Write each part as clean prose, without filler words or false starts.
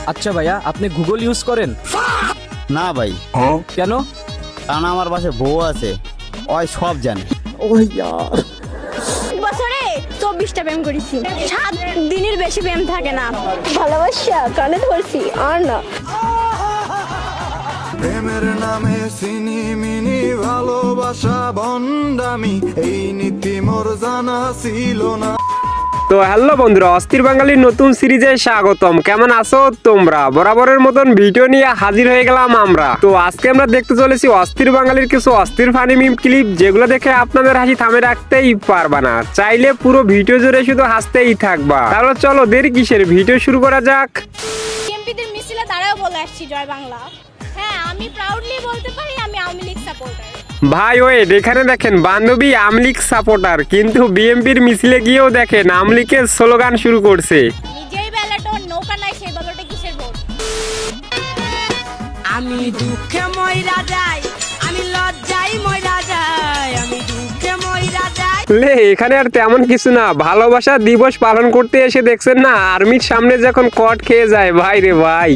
আচ্ছা ভাইয়া, আপনি গুগল ইউজ করেন? না ভাই। কেন? কারণ আমার বাসায় বউ আছে, ওই সব জানে। বছরে 24টা প্রেম করেছি, 7 দিনের বেশি প্রেম থাকে না। ভালোবাসা কানে ধরছি আর না। প্রেমের নামে সিনি মিনি ভালোবাসা বন্ডামি, এই নীতি মোর জানা ছিল না। তো হ্যালো বন্ধুরা, অস্থির বাঙালির নতুন সিরিজে স্বাগতম। কেমন আছো তোমরা? বরাবরের মতন ভিডিও নিয়ে হাজির হয়ে গেলাম আমরা। তো আজকে আমরা দেখতে চলেছি অস্থির বাঙালির কিছু অস্থির ফানি মিম ক্লিপ, যেগুলো দেখে আপনাদের হাসি থামে রাখতেই পারবা না। চাইলে পুরো ভিডিও জুড়ে শুধু হাসতেই থাকবা। তাহলে চলো দেরি কিসের, ভিডিও শুরু করা যাক। এমপিদের মিছিলে দাঁড়াও বলে আসছি জয় বাংলা। হ্যাঁ, আমি প্রাউডলি বলতে পারি আমি আওয়ামী লীগ সাপোর্টার। ভাই ওয়েট, এখানে দেখেন বান্ধবী আওয়ামী লীগ সাপোর্টার, কিন্তু বিএনপির মিছিলে গিয়েও দেখেন আওয়ামী লীগের স্লোগান শুরু করছে। নিজেই ব্যালটও নৌকা নাই, সেই ব্যালটে কিসের ভোট? আমি দুঃখে মইরা যাই, আমি লজ্জায় মইরা যাই, আমি দুঃখে মইরা যাই। লে এখানে আর তেমন কিছু না, ভালোবাসা দিবস পালন করতে এসে দেখছেন না আর্মির সামনে যখন কট খেয়ে যায়। ভাই রে ভাই,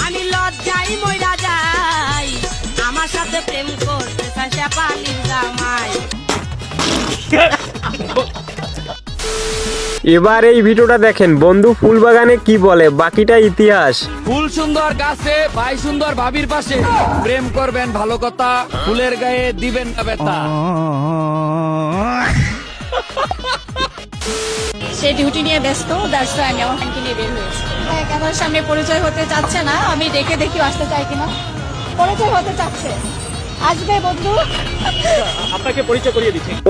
আমি লজ্জায় মইরা যাই, আমার সাথে প্রেম করতে চায় পালির জামাই। এবার এই ভিডিওটা দেখেন, বন্ধু ফুল বাগানে কি বলে, বাকিটা ইতিহাস। ফুল সুন্দর গাছে, ভাই সুন্দর ভাবির পাশে, প্রেম করবেন ভালো কথা, ফুলের গায়ে দিবেন না ব্যথা। সে ডিউটি নিয়ে ব্যস্ত, দ্যাটস ওয়াই আমি আমার ফ্রেন্ডকে নিয়ে বের হয়েছি। আমার সামনে পরিচয় হতে চাচ্ছে না, আমি দেখে দেখি আসতে চাই কিনা। পরিচয় হতে চাচ্ছে, আসবে বন্ধু।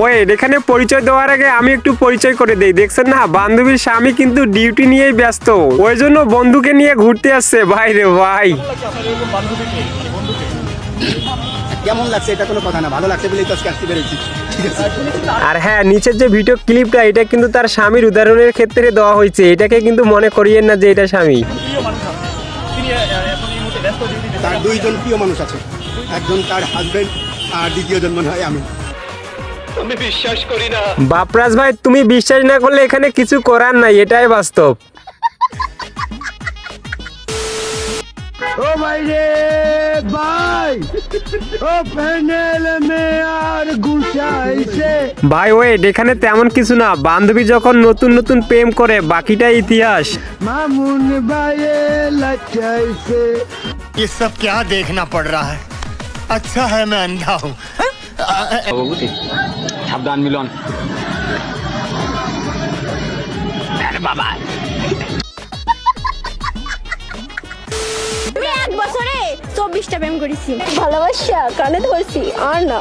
ওয়েট, এখানে পরিচয় দেওয়ার আগে আমি একটু পরিচয় করে দেই। দেখছেন না বান্ধবীর স্বামী কিন্তু ডিউটি নিয়েই ব্যস্ত, ওই জন্য বন্ধুকে নিয়ে ঘুরতে আসছে। ভাই রে ভাই, কেমন লাগছে এটা কোনো কথা না, ভালো লাগছে বলেই তো আজকে আসতে পেরেছি। আর হ্যাঁ, নিচের যে ভিডিও ক্লিপটা, এটা কিন্তু তার স্বামীর উদাহরণের ক্ষেত্রে দেওয়া হয়েছে। এটাকে কিন্তু মনে করিয়েন না যে এটা স্বামী। তার দুইজন প্রিয় মানুষ আছে, একজন তার হাজবেন্ড আর দ্বিতীয়জন মনে হয় আমি। বাপরাজ ভাই, তুমি বিশ্বাস না করলে এখানে কিছু করার নাই, এটাই বাস্তব। ও ভাই রে ভাই, ও প্যানেল মে আর গুছাইছে। ভাই ওয়েট, এখানে তেমন কিছু না, বান্ধবী যখন নতুন নতুন প্রেম করে বাকিটা ইতিহাস। মামুন ভাইয়ে লাচাইছে। ये सब क्या देखना पड़ रहा है? अच्छा है मैं अंधा हूँ। সাবধান মিলন। আমি 1 বছরে 24টা প্রেম করেছি, ভালোবাসা কানে ধরছি আর না।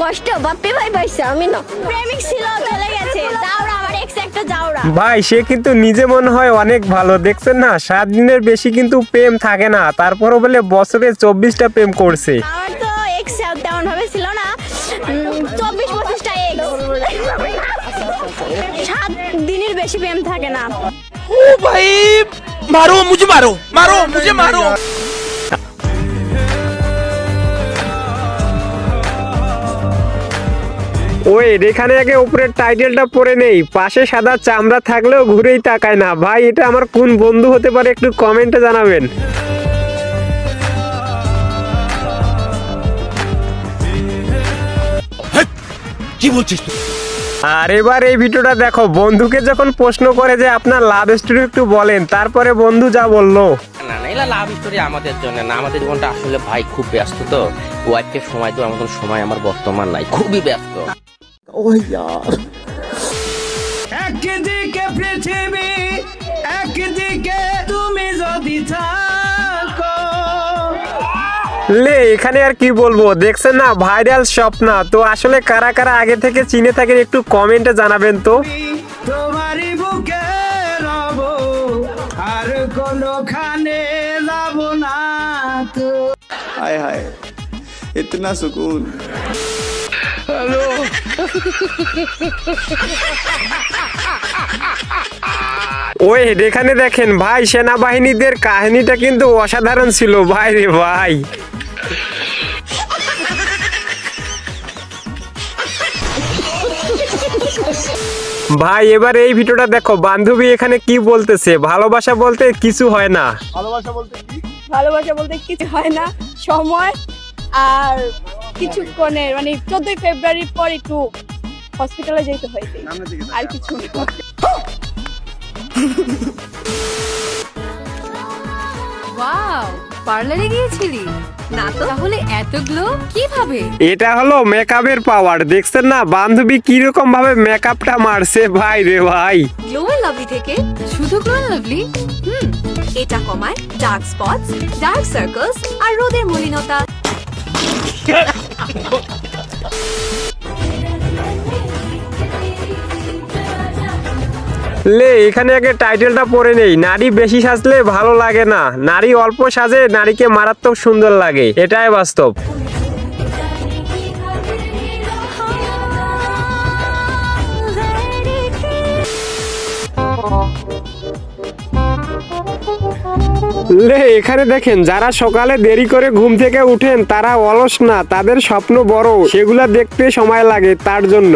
কষ্ট বাপে ভাই পাইছে, আমি না। প্রেমিক ছিল, চলে গেছে, যাওরা আমার এক্স একটা যাওরা। ভাই সে কিন্তু নিজে মনে হয় অনেক ভালো, দেখছেন না 7 দিনের বেশি কিন্তু প্রেম থাকে না, তারপরও বলে বছরে 24টা প্রেম করছে। আমার তো এক্স তেমন ভাবে ছিল না, 24-25টা এক্স, 7 দিনের বেশি প্রেম থাকে না। मारो मुझे, मारो मारो मुझे, मारो। ওয়েট, এখানে আগে উপরের টাইটেলটা পড়ে নেই, পাশে সাদা চামড়া থাকলেও ঘুরেই তাকায় না। ভাই এটা আমার কোন বন্ধু হতে পারে, একটু কমেন্টে জানাবেন। কি বলছিস তুই? আর এবার এই ভিডিওটা দেখো, বন্ধুকে যখন প্রশ্ন করে যে আপনার লাভ স্টোরি একটু বলেন, তারপরে বন্ধু যা বললো। না না, এলা লাভ স্টোরি আমাদের জন্য না, আমাদের জীবনটা আসলে ভাই খুব ব্যস্ত, তো ওয়াইফকে সময় দেওয়ার মতন সময় আমার বর্তমান নাই, খুবই ব্যস্ত। একদিকে পৃথিবী, একদিকে তুমি যদি থাকো। লে এখানে আর কি বলবো, দেখছেন না ভাইরাল স্বপ্ন। তো আসলে কারা কারা আগে থেকে চিনে থাকেন একটু কমেন্টে জানাবেন তো। তোমারই বুকে রব, আর কোনোখানে যাব না তো। হায় হায়, ইতনা সুকুন। ওই এখানে দেখেন ভাই, সেনাবাহিনীদের কাহিনীটা কিন্তু অসাধারণ ছিল। ভাই রে ভাই, ভাই এবার এই ভিডিওটা দেখো, বান্ধবী এখানে কি বলতেছে, ভালোবাসা বলতে কিছু হয় না। ভালোবাসা বলতে কিছু হয় না, সময় আর কিছুক্ষণের মানে 14 ফেব্রুয়ারির পর একটু হসপিটালে যেতে হয় আর কিছু না। ওয়াও, পার্লারে গিয়েছিলি? না তো, তাহলে এত গ্লো কিভাবে? এটা হলো মেকআপের পাওয়ার, দেখছেন না বান্ধবী কিরকম ভাবে মেকআপটা মারছে ভাই রে ভাই। গ্লো এন্ড লাভলি থেকে শুধু গ্লো এন্ড লাভলি, এটা কমায় ডার্ক স্পটস, ডার্ক সার্কেলস আর রোদের মলিনতা। লে এখানে আগে টাইটেলটা পড়ে নেই, নারী বেশি সাজলে ভালো লাগে না, নারী অল্প সাজে নারীকে মারাত্মক সুন্দর লাগে, এটাই বাস্তব। লে এখানে দেখেন, যারা সকালে দেরি করে ঘুম থেকে উঠেন তারা অলস না, তাদের স্বপ্ন বড়, সেগুলা দেখতে সময় লাগে তার জন্য।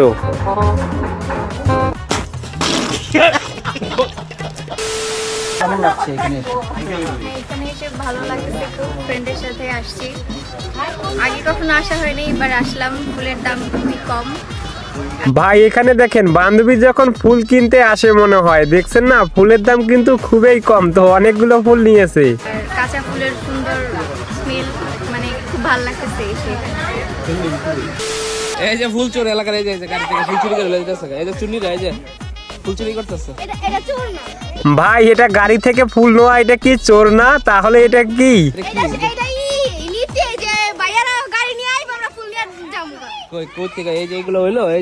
এখানে এসে ভালো লাগতেছে, খুব ফ্রেন্ডের সাথে আসছি, আগে কখনো আসা হয়নি, এবার আসলাম। ফুলের দাম খুবই কম। ভাই এখানে দেখেন, বান্ধবী যখন ফুল কিনতে আসে মনে হয়, দেখছেন না ফুলের দাম কিন্তু খুবই কম, তো অনেকগুলো ফুল নিয়েছে। আর কাঁচা ফুলের সুন্দর স্মেল, মানে খুব ভালো লাগতেছে এসে। এই যে ফুল চোর এলাকার, এই যে গাড়ি থেকে ফুল চুরি করে লইতেছে, এই যে চুন্নি এই যে ফুল চুরি করতেছে। এটা চোর না ভাই, এটা গাড়ি থেকে ফুল নেওয়া, এটা কি চোর না? তাহলে এটা কি? এটাই নিচে যে বাইরে গাড়ি নিয়ে আইব, আমরা ফুল নিয়ে যাবো। কই থেকে এই যে এগুলো হইলো, এই